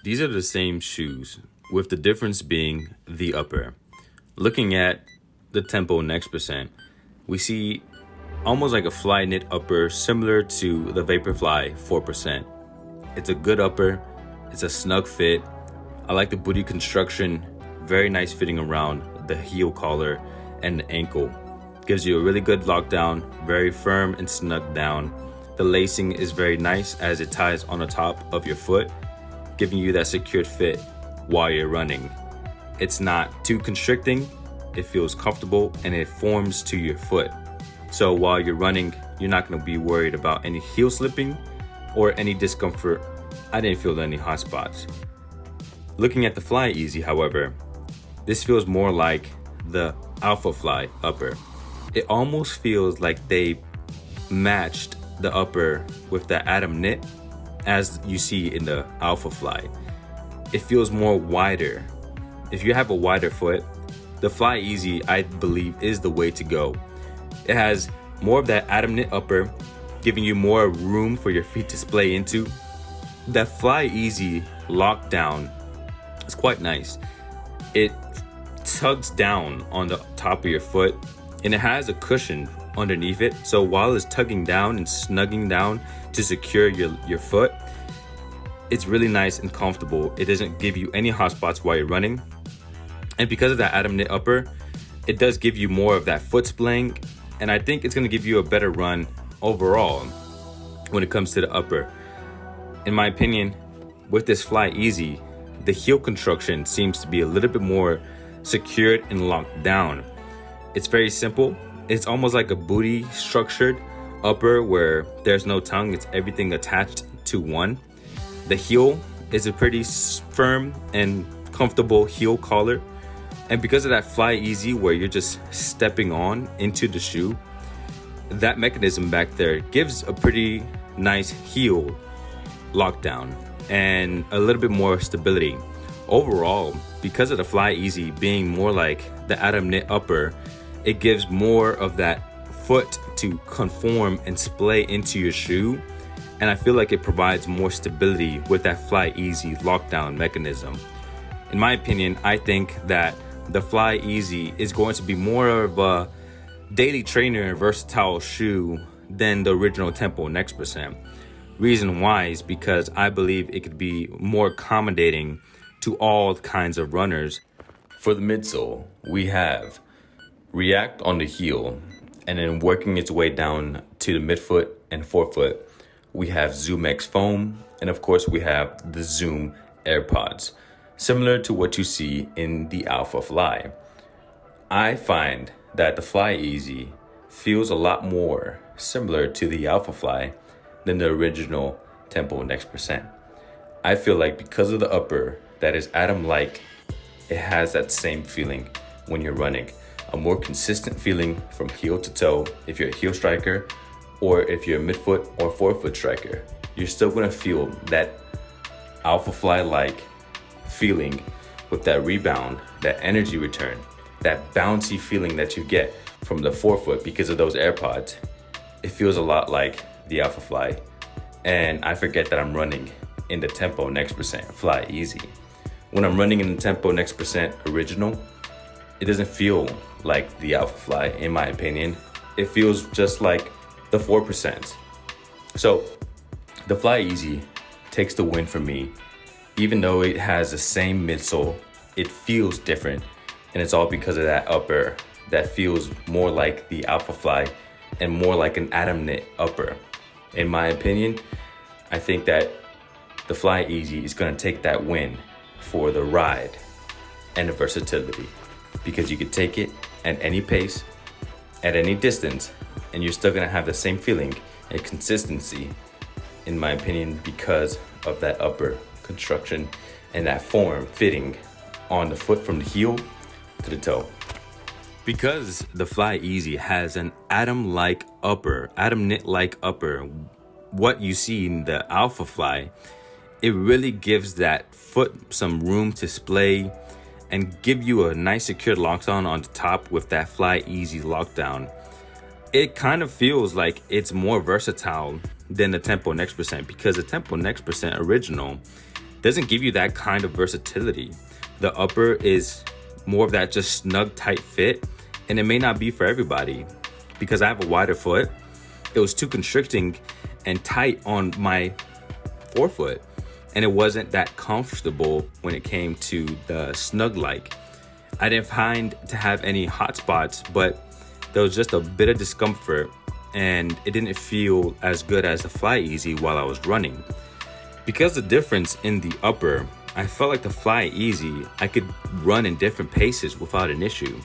These are the same shoes, with the difference being the upper. Looking at the Tempo Next Percent, we see almost like a Flyknit upper similar to the Vaporfly 4%. It's a good upper, it's a snug fit. I like the booty construction, very nice fitting around the heel collar and the ankle. Gives you a really good lockdown, very firm and snug down. The lacing is very nice as it ties on the top of your foot, giving you that secured fit while you're running. It's not too constricting, it feels comfortable, and it forms to your foot. So while you're running, you're not going to be worried about any heel slipping or any discomfort. I didn't feel any hot spots. Looking at the FlyEase, however, this feels more like the Alpha Fly upper. It almost feels like they matched the upper with the Atom knit as you see in the Alpha Fly. It feels more wider. If you have a wider foot, the FlyEase, I believe, is the way to go. It has more of that Atom knit upper, giving you more room for your feet to splay into. That FlyEase lockdown is quite nice. It tugs down on the top of your foot, and it has a cushion underneath it. So while it's tugging down and snugging down to secure your foot, it's really nice and comfortable. It doesn't give you any hot spots while you're running. And because of that Atom knit upper, it does give you more of that foot splaying. And I think it's going to give you a better run overall when it comes to the upper. In my opinion, with this FlyEase, the heel construction seems to be a little bit more secured and locked down. It's very simple. It's almost like a booty structured upper where there's no tongue. It's everything attached to one. The heel is a pretty firm and comfortable heel collar. And because of that FlyEase where you're just stepping on into the shoe, that mechanism back there gives a pretty nice heel lockdown and a little bit more stability. Overall, because of the FlyEase being more like the Atom knit upper, it gives more of that foot to conform and splay into your shoe. And I feel like it provides more stability with that FlyEase lockdown mechanism. In my opinion, I think that the FlyEase is going to be more of a daily trainer and versatile shoe than the original Tempo Next Percent. Reason why is because I believe it could be more accommodating to all kinds of runners. For the midsole, we have React on the heel, and then working its way down to the midfoot and forefoot, we have ZoomX foam, and of course we have the Zoom AirPods, similar to what you see in the Alpha Fly. I find that the FlyEase feels a lot more similar to the Alpha Fly than the original Tempo Next Percent. I feel like because of the upper that is Atom-like, it has that same feeling when you're running. A more consistent feeling from heel to toe if you're a heel striker, or if you're a midfoot or forefoot striker. You're still gonna feel that Alpha Fly-like feeling with that rebound, that energy return, that bouncy feeling that you get from the forefoot because of those AirPods. It feels a lot like the Alpha Fly. And I forget that I'm running in the Tempo Next Percent FlyEase. When I'm running in the Tempo Next Percent original, it doesn't feel like the Alpha Fly, in my opinion. It feels just like the 4%. So the FlyEase takes the win for me. Even though it has the same midsole, it feels different. And it's all because of that upper that feels more like the Alpha Fly and more like an Atom knit upper. In my opinion, I think that the FlyEase is gonna take that win for the ride and the versatility, because you could take it at any pace, at any distance, and you're still gonna have the same feeling and consistency, in my opinion, because of that upper construction and that form fitting on the foot from the heel to the toe. Because the FlyEase has an Atom-like upper, Atom knit-like upper, what you see in the Alpha Fly, it really gives that foot some room to splay and give you a nice secured lockdown on the top with that FlyEase lockdown. It kind of feels like it's more versatile than the Tempo Next Percent, because the Tempo Next Percent original doesn't give you that kind of versatility. The upper is more of that just snug, tight fit, and it may not be for everybody. Because I have a wider foot, it was too constricting and tight on my forefoot, and it wasn't that comfortable when it came to the snug like. I didn't find to have any hot spots, but there was just a bit of discomfort, and it didn't feel as good as the FlyEase while I was running. Because the difference in the upper, I felt like the FlyEase, I could run in different paces without an issue.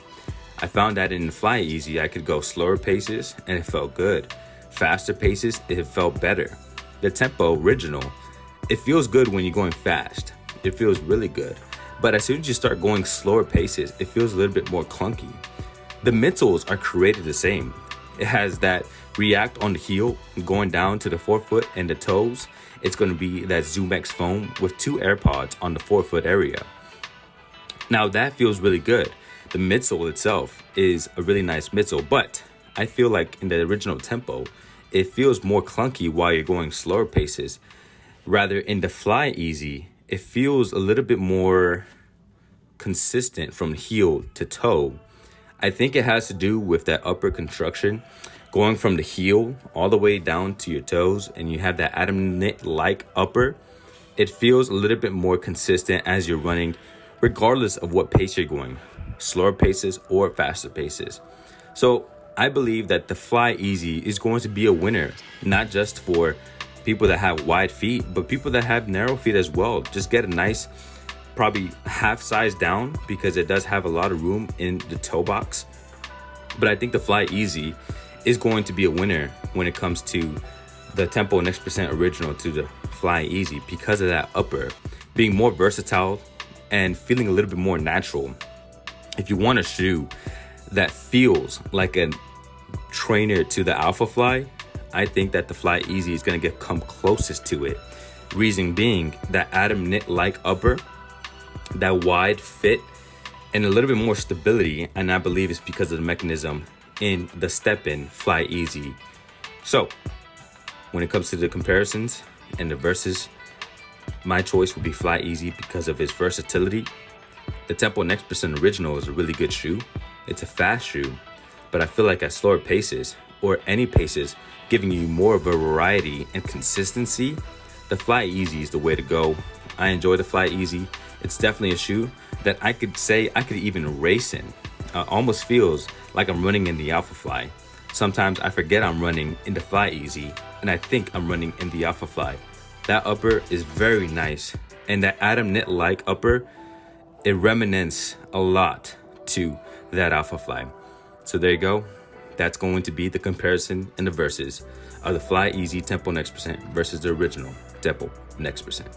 I found that in the FlyEase, I could go slower paces and it felt good. Faster paces, it felt better. The Tempo Original, it feels good when you're going fast. It feels really good. But as soon as you start going slower paces, it feels a little bit more clunky. The midsoles are created the same. It has that react on the heel going down to the forefoot and the toes. It's going to be that ZoomX foam with 2 AirPods on the forefoot area. Now that feels really good. The midsole itself is a really nice midsole, but I feel like in the original Tempo, it feels more clunky while you're going slower paces. Rather in the FlyEase, it feels a little bit more consistent from heel to toe. I think it has to do with that upper construction, going from the heel all the way down to your toes, and you have that Adam knit-like upper. It feels a little bit more consistent as you're running, regardless of what pace you're going, slower paces or faster paces. So I believe that the FlyEase is going to be a winner, not just for people that have wide feet, but people that have narrow feet as well. Just get a nice, probably half size down, because it does have a lot of room in the toe box. But I think the FlyEase is going to be a winner when it comes to the Tempo Next Percent Original to the FlyEase, because of that upper being more versatile and feeling a little bit more natural. If you want a shoe that feels like a trainer to the Alpha Fly, I think that the FlyEase is going to come closest to it. Reason being that Adam knit-like upper, that wide fit, and a little bit more stability, and I believe it's because of the mechanism in the step-in FlyEase. So when it comes to the comparisons and the versus, my choice would be FlyEase because of its versatility. The Tempo Next Percent Original is a really good shoe. It's a fast shoe, but I feel like at slower paces or any paces, giving you more of a variety and consistency, the FlyEase is the way to go. I enjoy the FlyEase. It's definitely a shoe that I could say I could even race in. Almost feels like I'm running in the Alpha Fly. Sometimes I forget I'm running in the FlyEase, and I think I'm running in the Alpha Fly. That upper is very nice, and that Adam knit-like upper, it reminisces a lot to that Alpha Fly. So there you go. That's going to be the comparison and the versus of the FlyEase Tempo Next Percent versus the original Tempo Next Percent.